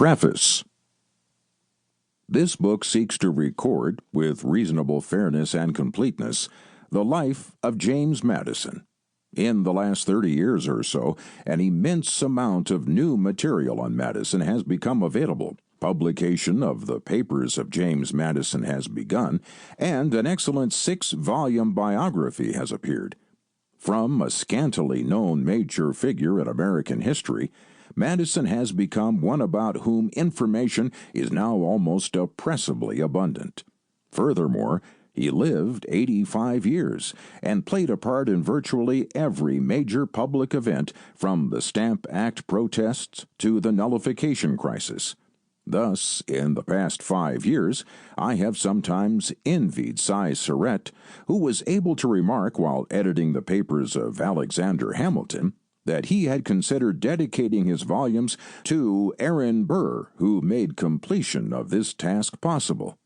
Preface. This book seeks to record, with reasonable fairness and completeness, the life of James Madison. In the last 30 years or so, an immense amount of new material on Madison has become available. Publication of the papers of James Madison has begun, and an excellent 6-volume biography has appeared. From a scantily known major figure in American history, Madison has become one about whom information is now almost oppressively abundant. Furthermore, he lived 85 years and played a part in virtually every major public event, from the Stamp Act protests to the nullification crisis. Thus, in the past 5 years, I have sometimes envied Cy Surratt, who was able to remark while editing the papers of Alexander Hamilton that he had considered dedicating his volumes to Aaron Burr, who made completion of this task possible.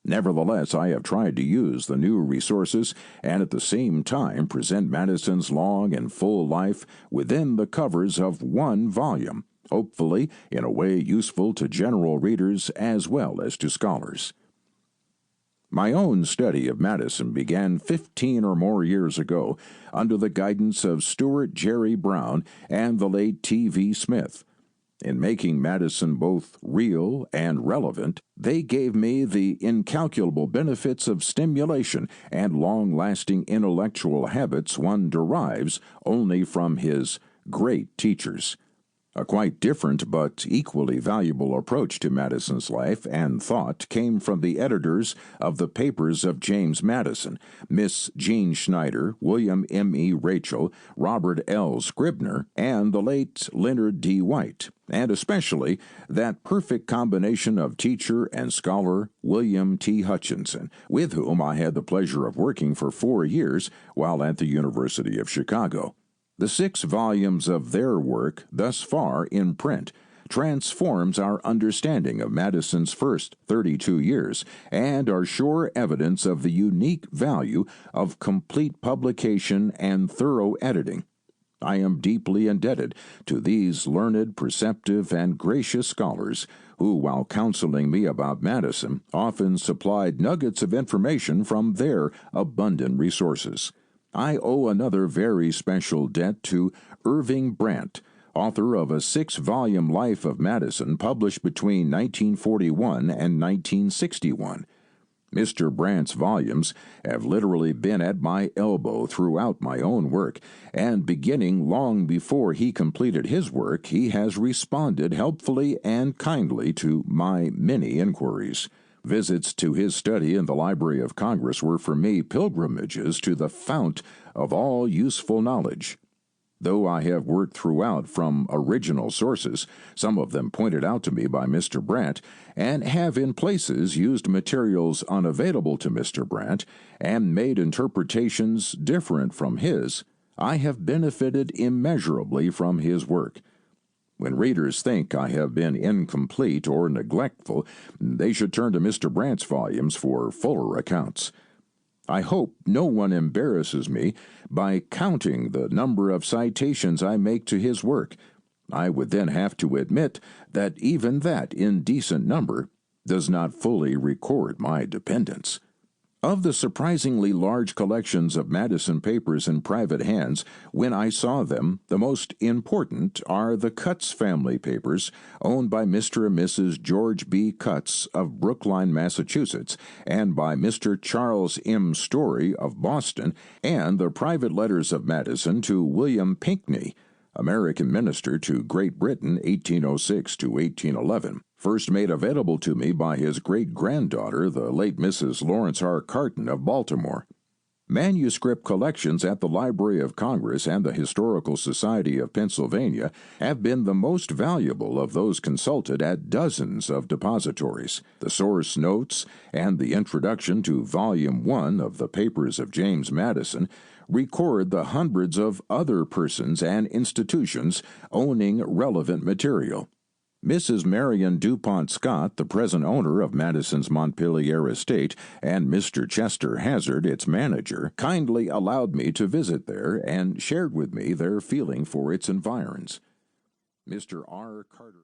Nevertheless, I have tried to use the new resources and at the same time present Madison's long and full life within the covers of one volume, hopefully in a way useful to general readers as well as to scholars. My own study of Madison began 15 or more years ago under the guidance of Stuart Jerry Brown and the late T.V. Smith. In making Madison both real and relevant, they gave me the incalculable benefits of stimulation and long-lasting intellectual habits one derives only from his great teachers. A quite different but equally valuable approach to Madison's life and thought came from the editors of the papers of James Madison, Miss Jean Schneider, William M. E. Rachel, Robert L. Scribner, and the late Leonard D. White, and especially that perfect combination of teacher and scholar William T. Hutchinson, with whom I had the pleasure of working for 4 years while at the University of Chicago. The 6 volumes of their work, thus far in print, transforms our understanding of Madison's first 32 years and are sure evidence of the unique value of complete publication and thorough editing. I am deeply indebted to these learned, perceptive, and gracious scholars who, while counseling me about Madison, often supplied nuggets of information from their abundant resources. I owe another very special debt to Irving Brandt, author of a 6-volume Life of Madison published between 1941 and 1961. Mr. Brandt's volumes have literally been at my elbow throughout my own work, and beginning long before he completed his work, he has responded helpfully and kindly to my many inquiries. Visits to his study in the Library of Congress were for me pilgrimages to the fount of all useful knowledge. Though I have worked throughout from original sources, some of them pointed out to me by Mr. Brandt, and have in places used materials unavailable to Mr. Brandt and made interpretations different from his, I have benefited immeasurably from his work. When readers think I have been incomplete or neglectful, they should turn to Mr. Brandt's volumes for fuller accounts. I hope no one embarrasses me by counting the number of citations I make to his work. I would then have to admit that even that indecent number does not fully record my dependence. Of the surprisingly large collections of Madison papers in private hands, when I saw them, the most important are the Cutts family papers, owned by Mr. and Mrs. George B. Cutts of Brookline, Massachusetts, and by Mr. Charles M. Story of Boston, and the private letters of Madison to William Pinckney, American minister to Great Britain 1806 to 1811. First made available to me by his great-granddaughter, the late Mrs. Lawrence R. Carton of Baltimore. Manuscript collections at the Library of Congress and the Historical Society of Pennsylvania have been the most valuable of those consulted at dozens of depositories. The source notes and the introduction to Volume 1 of the Papers of James Madison record the hundreds of other persons and institutions owning relevant material. Mrs. Marion DuPont Scott, the present owner of Madison's Montpelier estate, and Mr. Chester Hazard, its manager, kindly allowed me to visit there and shared with me their feeling for its environs. Mr. R. Carter